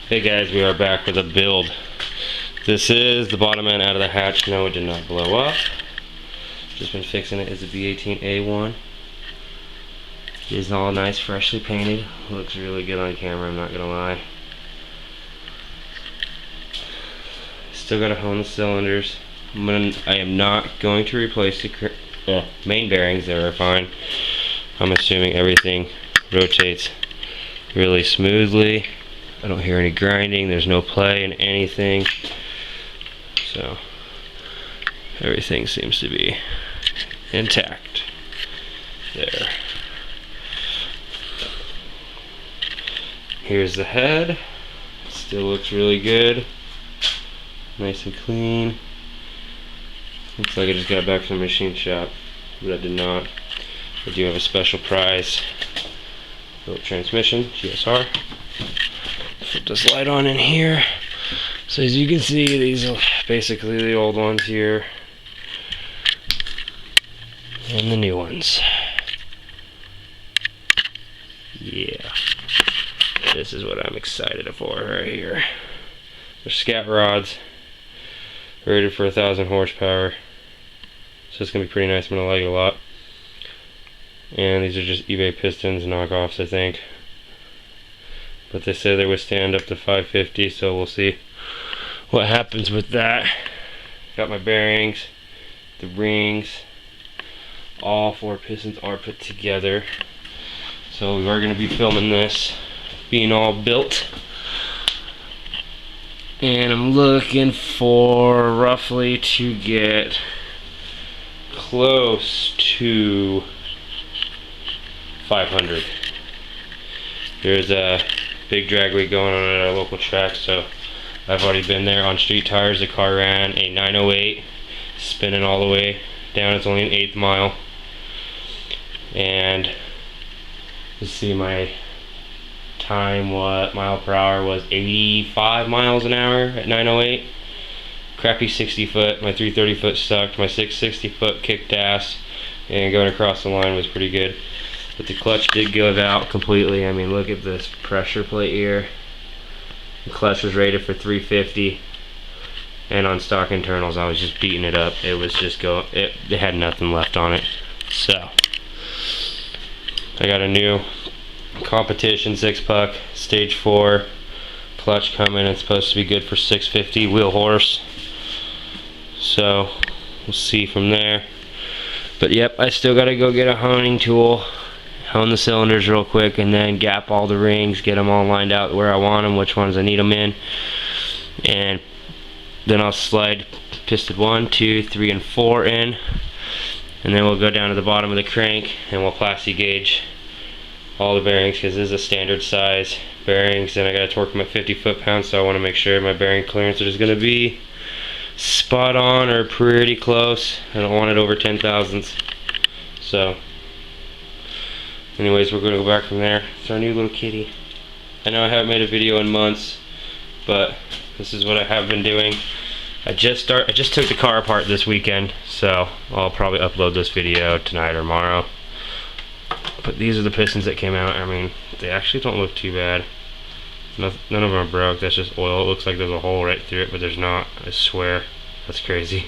Hey guys, we are back with a build. This is the bottom end out of the hatch. No, it did not blow up. Just been fixing it. It's a B18A1. It is all nice, freshly painted. Looks really good on camera, I'm not gonna lie. Still gotta hone the cylinders. I am not going to replace the main bearings. They are fine. I'm assuming everything rotates really smoothly. I don't hear any grinding, there's no play in anything, so everything seems to be intact. There. Here's the head. It still looks really good. Nice and clean. Looks like I just got back from the machine shop, but I did not. I do have a special prize. Built transmission, GSR. Put this light on in here. So as you can see, these are basically the old ones here and the new ones. Yeah, this is what I'm excited for right here. They're scat rods, rated for 1,000 horsepower, so it's gonna be pretty nice. I'm gonna like it a lot. And these are just eBay pistons, knockoffs, I think. But they say they withstand up to 550, so we'll see what happens with that. Got my bearings, the rings, all 4 pistons are put together. So we are going to be filming this being all built. And I'm looking for roughly to get close to 500. There's a big drag week going on at our local track, so I've already been there on street tires. The car ran a 908, spinning all the way down. It's only an 1/8 mile, and let's see, my time, what mile per hour, was 85 miles an hour at 908. Crappy 60 foot. My 330 foot sucked. My 660 foot kicked ass, and going across the line was pretty good. But the clutch did give out completely. I mean, look at this pressure plate here. The clutch was rated for 350, and on stock internals I was just beating it up. It was just it had nothing left on it. So I got a new competition 6-puck stage 4 clutch coming. It's supposed to be good for 650 wheel horse, so we'll see from there. But yep, I still gotta go get a honing tool, hone the cylinders real quick, and then gap all the rings, get them all lined out where I want them, which ones I need them in, and then I'll slide piston 1, 2, 3, and 4 in, and then we'll go down to the bottom of the crank and we'll plasti gauge all the bearings, because this is a standard size bearings, and I gotta torque them at 50 foot-pounds, so I want to make sure my bearing clearance is going to be spot on or pretty close. I don't want it over 10 thousandths. So anyways, we're going to go back from there. It's our new little kitty. I know I haven't made a video in months, but this is what I have been doing. I just took the car apart this weekend, so I'll probably upload this video tonight or tomorrow. But these are the pistons that came out. I mean, they actually don't look too bad. None of them are broke. That's just oil. It looks like there's a hole right through it, but there's not. I swear. That's crazy.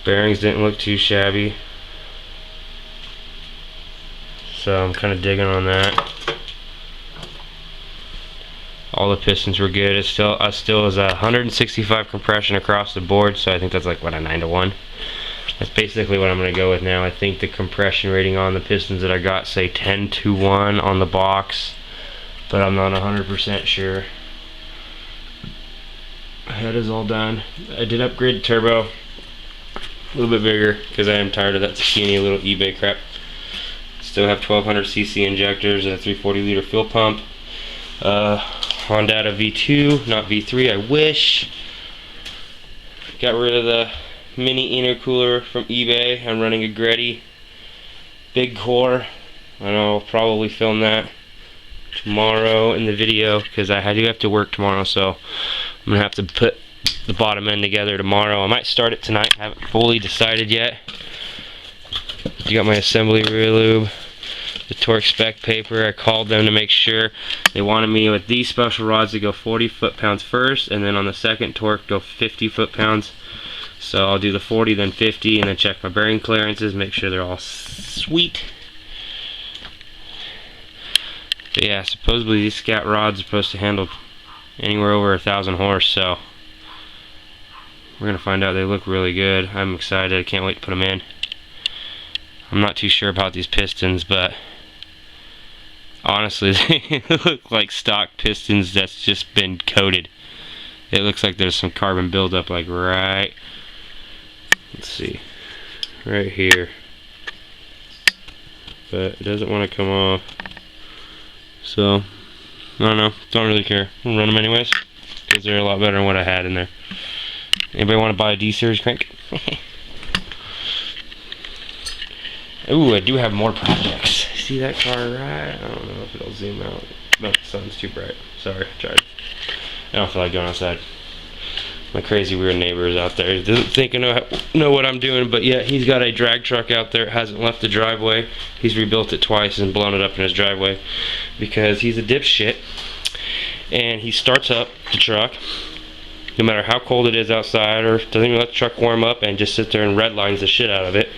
Bearings didn't look too shabby, so I'm kind of digging on that. All the pistons were good. It still is a 165 compression across the board, so I think that's like, what, a 9-to-1. That's basically what I'm going to go with now. I think the compression rating on the pistons that I got say 10-to-1 on the box, but I'm not 100% sure. Head is all done. I did upgrade the turbo a little bit bigger because I am tired of that skinny little eBay crap. Still have 1200cc injectors and a 340 liter fuel pump. Honda V2, not V3, I wish. Got rid of the mini intercooler from eBay. I'm running a Greddy big core. I know I'll probably film that tomorrow in the video because I do have to work tomorrow, so I'm gonna have to put the bottom end together tomorrow. I might start it tonight. I haven't fully decided yet. You got my assembly rear lube. the torque spec paper. I called them to make sure. They wanted me with these special rods to go 40 foot-pounds first, and then on the second torque go 50 foot-pounds. So I'll do the 40, then 50, and then check my bearing clearances, make sure they're all sweet. But yeah, supposedly these scat rods are supposed to handle anywhere over 1,000 horse, so we're gonna find out. They look really good. I'm excited. I can't wait to put them in. I'm not too sure about these pistons, but honestly, they look like stock pistons that's just been coated. It looks like there's some carbon buildup, like right, let's see, right here. But it doesn't want to come off. So, I don't know. Don't really care. I'll run them anyways, because they're a lot better than what I had in there. Anybody want to buy a D-Series crank? Ooh, I do have more projects. See that car right? I don't know if it'll zoom out. No, the sun's too bright. Sorry, I tried. I don't feel like going outside. My crazy weird neighbors out there doesn't think I know what I'm doing, but yeah, he's got a drag truck out there. It hasn't left the driveway. He's rebuilt it twice and blown it up in his driveway because he's a dipshit. And he starts up the truck no matter how cold it is outside, or doesn't even let the truck warm up, and just sits there and redlines the shit out of it,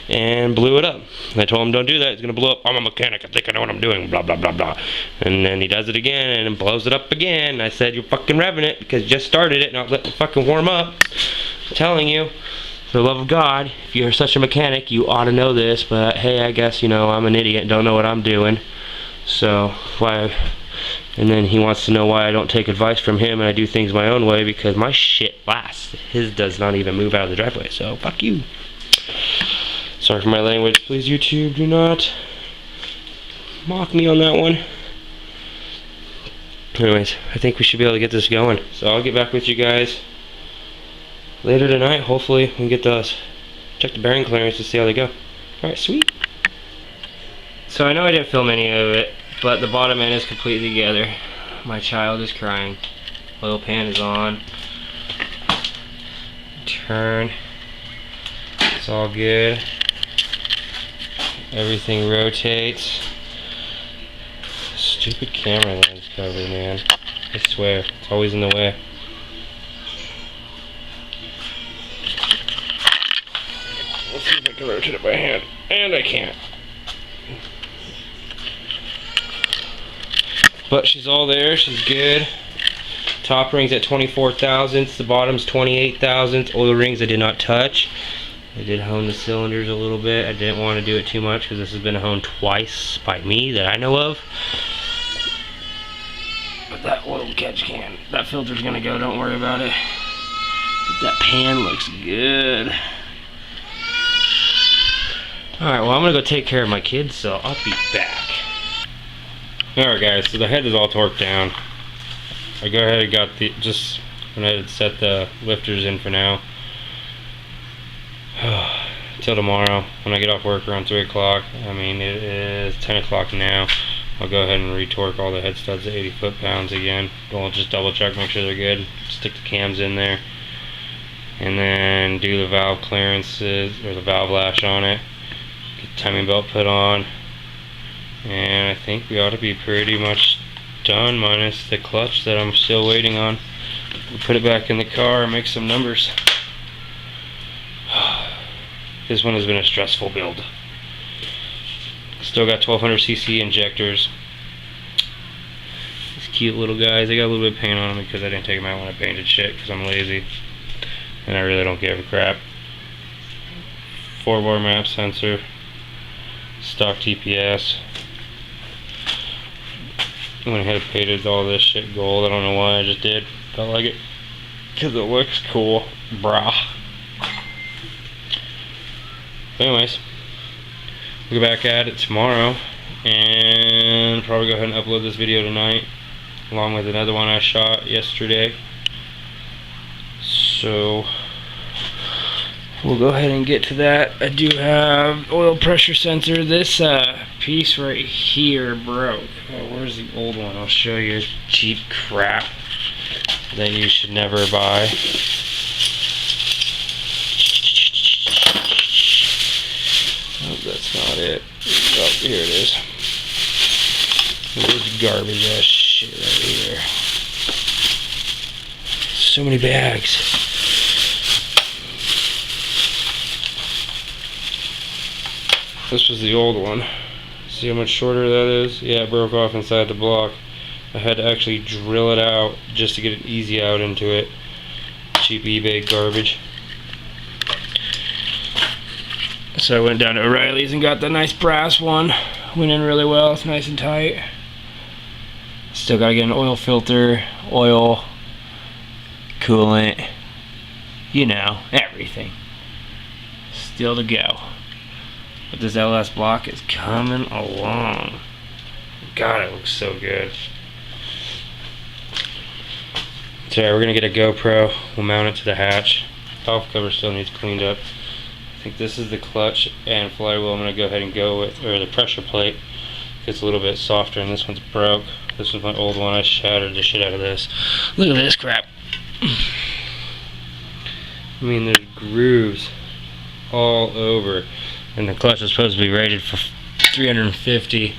and blew it up. And I told him, don't do that, it's gonna blow up. I'm a mechanic, I think I know what I'm doing, blah blah blah blah. And then he does it again and blows it up again. And I said, you're fucking revving it because you just started it, not letting it fucking warm up. I'm telling you, for the love of God, if you're such a mechanic, you ought to know this, but hey, I guess, you know, I'm an idiot and don't know what I'm doing. So why? And then he wants to know why I don't take advice from him and I do things my own way, because my shit lasts. His does not even move out of the driveway, so fuck you. Sorry for my language. Please, YouTube, do not mock me on that one. Anyways, I think we should be able to get this going. So I'll get back with you guys later tonight. Hopefully we can get those, check the bearing clearance to see how they go. Alright, sweet. So I know I didn't film any of it, but the bottom end is completely together. My child is crying. Oil pan is on. Turn. It's all good. Everything rotates. Stupid camera lens cover, man. I swear, it's always in the way. Let's see if I can rotate it by hand. And I can't. But she's all there, she's good. Top ring's at 24 thousandths, the bottom's 28 thousandths. Oil rings I did not touch. I did hone the cylinders a little bit. I didn't want to do it too much because this has been honed twice by me that I know of. But that oil catch can, that filter's gonna go, don't worry about it. But that pan looks good. Alright, well I'm gonna go take care of my kids, so I'll be back. Alright guys, so the head is all torqued down. I go ahead and got the, just went ahead and set the lifters in for now. Till tomorrow when I get off work around 3 o'clock. I mean, it is 10 o'clock now. I'll go ahead and retorque all the head studs at 80 foot-pounds again. I'll just double check, make sure they're good. Stick the cams in there. And then do the valve clearances, or the valve lash on it. Get the timing belt put on. And I think we ought to be pretty much done, minus the clutch that I'm still waiting on. We'll put it back in the car and make some numbers. This one has been a stressful build. Still got 1200cc injectors. These cute little guys. They got a little bit of paint on them because I didn't take them out when I painted shit because I'm lazy. And I really don't give a crap. 4-bar map sensor. Stock TPS. I went ahead and painted all this shit gold. I don't know why, I just did. Felt like it. Because it looks cool. Brah. Anyways, we'll get back at it tomorrow. And probably go ahead and upload this video tonight. Along with another one I shot yesterday. So we'll go ahead and get to that. I do have oil pressure sensor. This piece right here broke. Oh, where's the old one? I'll show you. It's cheap crap that you should never buy. Oh, that's Not it. Oh, here it is. There's garbage ass shit right here. So many bags. This was the old one. See how much shorter that is? Yeah, it broke off inside the block. I had to actually drill it out just to get it easy out into it. Cheap eBay garbage. So I went down to O'Reilly's and got the nice brass one. Went in really well, it's nice and tight. Still gotta get an oil filter, oil, coolant, you know, everything. Still to go. But this LS block is coming along. God, it looks so good. So yeah, we're gonna get a GoPro. We'll mount it to the hatch. Valve cover still needs cleaned up. I think this is the clutch and flywheel I'm gonna go ahead and go with, or the pressure plate. It's a little bit softer, and this one's broke. This was my old one. I shattered the shit out of this. Look at this crap. I mean, there's grooves all over, and the clutch is supposed to be rated for 350. The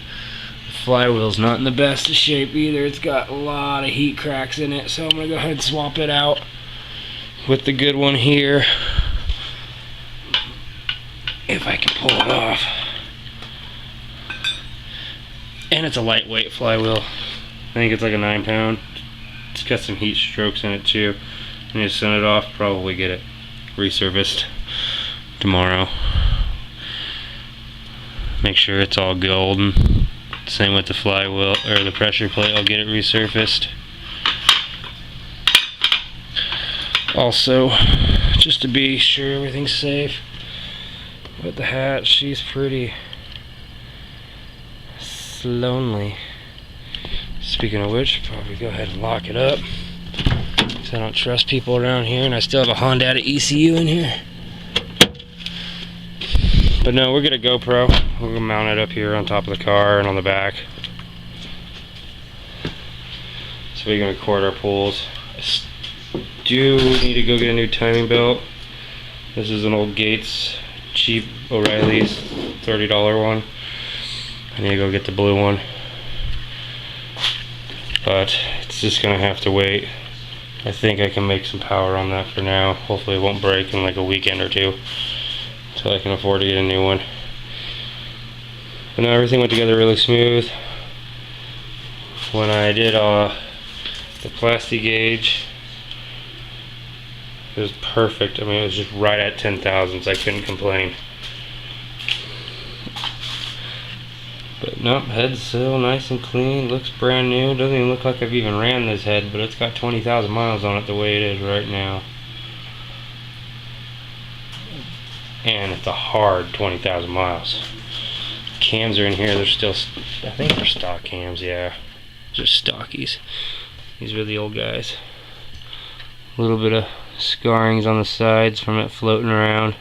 flywheel's not in the best of shape either. It's got a lot of heat cracks in it, so I'm gonna go ahead and swap it out with the good one here, if I can pull it off. And it's a lightweight flywheel. I think it's like a 9-pound. It's got some heat strokes in it too. I need to send it off, probably get it resurfaced tomorrow. Make sure it's all golden. Same with the flywheel, or the pressure plate, I'll get it resurfaced. Also, just to be sure everything's safe, with the hatch, she's pretty lonely. Speaking of which, probably go ahead and lock it up, because I don't trust people around here, and I still have a Honda ECU in here. But no, we're gonna GoPro. We're gonna mount it up here on top of the car and on the back, so we can record our pulls. I do need to go get a new timing belt. This is an old Gates, cheap O'Reilly's, $30 one. I need to go get the blue one, but it's just gonna have to wait. I think I can make some power on that for now. Hopefully it won't break in like a weekend or two, so I can afford to get a new one. But now everything went together really smooth. When I did the plastic gauge, it was perfect. I mean, it was just right at 10 thousandths. I couldn't complain. But nope, head's still nice and clean, looks brand new. Doesn't even look like I've even ran this head, but it's got 20,000 miles on it the way it is right now. And it's a hard 20,000 miles. Cams are in here, they're still, I think they're stock cams, yeah. Just stockies. These are the old guys. A little bit of scarrings on the sides from it floating around.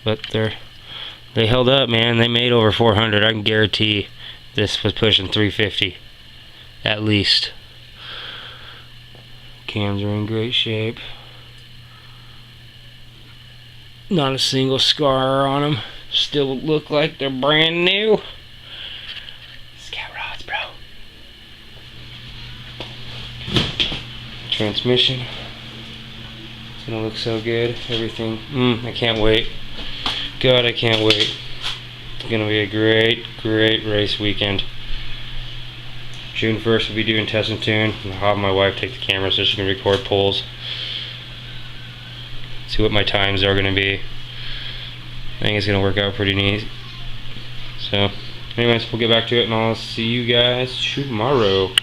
But they held up, man. They made over 400. I can guarantee this was pushing 350 at least. Cams are in great shape. Not a single scar on them. Still look like they're brand new. Scout rods, bro. Transmission. It's gonna look so good. Everything. I can't wait. God, I can't wait. It's gonna be a great, great race weekend. June 1st we'll be doing test and tune. I'll have my wife take the camera so she can record pulls. See what my times are gonna be. I think it's gonna work out pretty neat. So, anyways, we'll get back to it and I'll see you guys tomorrow.